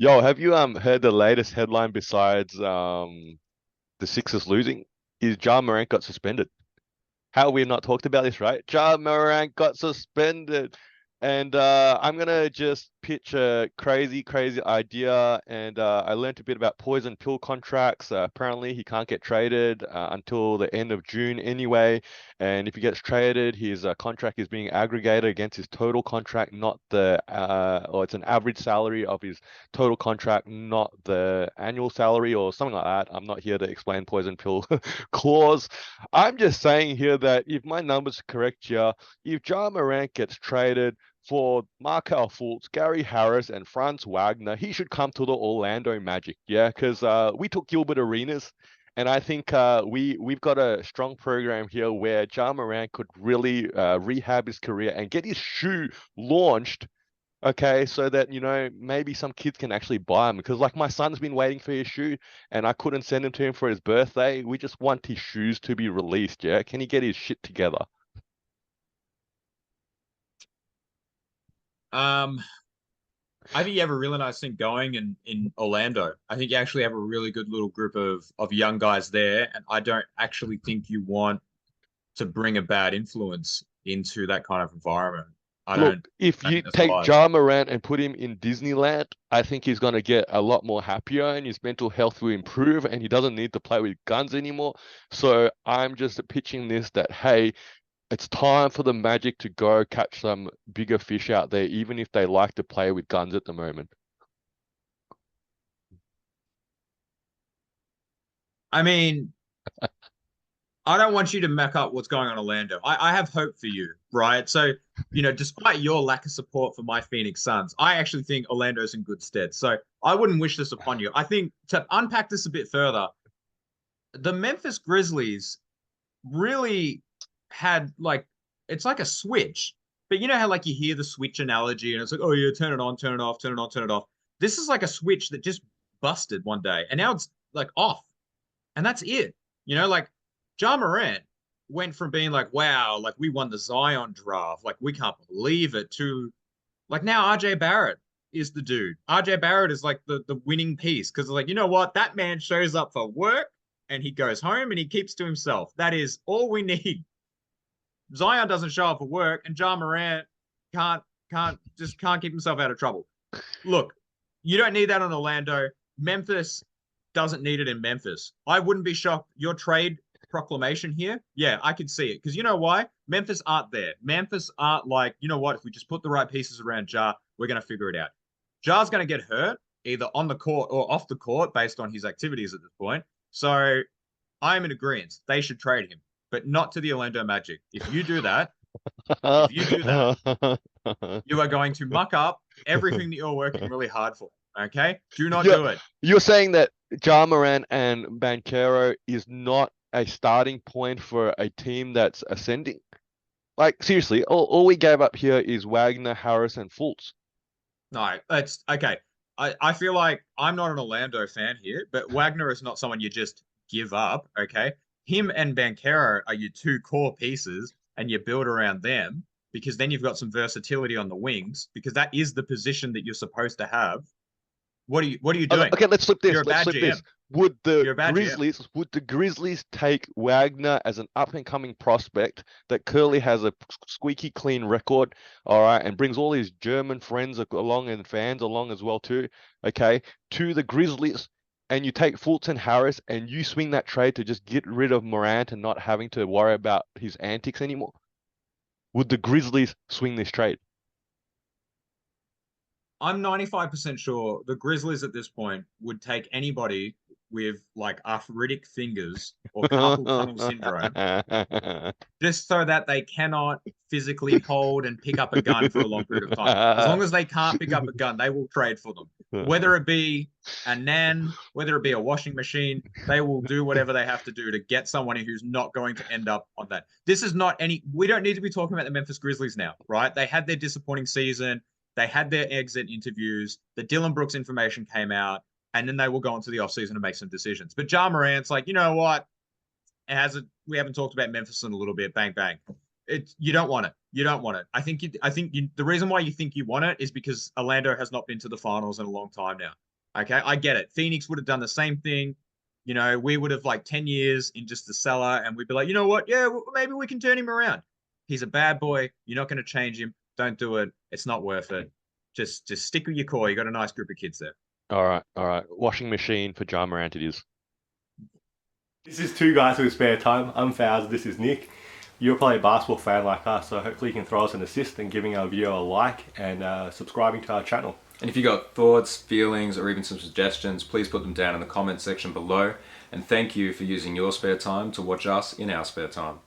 Yo, have you heard the latest headline besides the Sixers losing? Is Ja Morant got suspended? How we not talked about this, right? Ja Morant got suspended. And I'm gonna just pitch a crazy, crazy idea. And I learned a bit about poison pill contracts. Apparently, he can't get traded until the end of June anyway. And if he gets traded, his contract is being aggregated against his total contract, not or it's an average salary of his total contract, not the annual salary or something like that. I'm not here to explain poison pill clause. I'm just saying here that if my numbers are correct here, if Ja Morant gets traded for Markel Fultz, Gary Harris, and Franz Wagner, he should come to the Orlando Magic. Yeah, because we took Gilbert Arenas, and I think we've got a strong program here where Ja Morant could really rehab his career and get his shoe launched. Okay, so that maybe some kids can actually buy him because like my son's been waiting for his shoe and I couldn't send him to him for his birthday. We just want his shoes to be released, yeah? Can he get his shit together? Um, I think you have a really nice thing going in Orlando. I think you actually have a really good little group of young guys there, and I don't actually think you want to bring a bad influence into that kind of environment. Look, if I you think that's take wise. Ja Morant and put him in Disneyland, I think he's going to get a lot more happier and his mental health will improve and he doesn't need to play with guns anymore. So I'm just pitching this that, hey, it's time for the Magic to go catch some bigger fish out there, even if they like to play with guns at the moment. I mean, I don't want you to muck up what's going on in Orlando. I have hope for you, right? So, despite your lack of support for my Phoenix Suns, I actually think Orlando's in good stead. So I wouldn't wish this upon you. I think to unpack this a bit further, the Memphis Grizzlies really had like it's like a switch. But you know how like you hear the switch analogy and it's like, oh yeah, turn it on, turn it off, turn it on, turn it off. This is like a switch that just busted one day and now it's like off. And that's it. Like Ja Morant went from being like, wow, like we won the Zion draft, like we can't believe it, to like now RJ Barrett is the dude. RJ Barrett is like the winning piece because like, you know what? That man shows up for work and he goes home and he keeps to himself. That is all we need. Zion doesn't show up for work and Ja Morant can't can't keep himself out of trouble. Look, you don't need that on Orlando. Memphis doesn't need it in Memphis. I wouldn't be shocked. Your trade proclamation here, yeah, I could see it. Because you know why? Memphis aren't there. Memphis aren't like, you know what? If we just put the right pieces around Ja, we're going to figure it out. Ja's going to get hurt either on the court or off the court based on his activities at this point. So I'm in agreement. They should trade him, but not to the Orlando Magic. If you do that, you are going to muck up everything that you're working really hard for. Okay? Do not you're, do it. you're saying that Ja Morant and Banchero is not a starting point for a team that's ascending? Like, seriously, all we gave up here is Wagner, Harris, and Fultz. No, it's okay. I feel like I'm not an Orlando fan here, but Wagner is not someone you just give up. Okay. Him and Bankero are your two core pieces, and you build around them because then you've got some versatility on the wings because that is the position that you're supposed to have. What are you doing? Okay, let's flip this. You're a Let's bad flip this. GM. You're a bad GM. Would the Grizzlies take Wagner as an up and coming prospect that clearly has a squeaky clean record, all right, and brings all his German friends along and fans along as well too, okay, to the Grizzlies, and you take Fulton Harris and you swing that trade to just get rid of Morant and not having to worry about his antics anymore? Would the Grizzlies swing this trade? I'm 95% sure the Grizzlies at this point would take anybody with like arthritic fingers or carpal tunnel syndrome just so that they cannot physically hold and pick up a gun for a long period of time. As long as they can't pick up a gun, they will trade for them. Whether it be a nan, whether it be a washing machine, they will do whatever they have to do to get someone who's not going to end up on that. This is not any, we don't need to be talking about the Memphis Grizzlies now, right? They had their disappointing season. They had their exit interviews. The Dylan Brooks information came out, and then they will go into the offseason and make some decisions. But Ja Morant's like, you know what? It hasn't. We haven't talked about Memphis in a little bit. Bang bang. You don't want it. You don't want it. I think the reason why you think you want it is because Orlando has not been to the finals in a long time now. Okay, I get it. Phoenix would have done the same thing. You know, we would have like 10 years in just the cellar and we'd be like, you know what? Yeah, maybe we can turn him around. He's a bad boy. You're not going to change him. Don't do it. It's not worth it. Just stick with your core. You got a nice group of kids there. All right, all right. Washing machine for Ja Morant it is. This is Two Guys with Spare Time. I'm Faz, this is Nick. You're probably a basketball fan like us, so hopefully you can throw us an assist and giving our video a like and subscribing to our channel. And if you got thoughts, feelings, or even some suggestions, please put them down in the comment section below. And thank you for using your spare time to watch us in our spare time.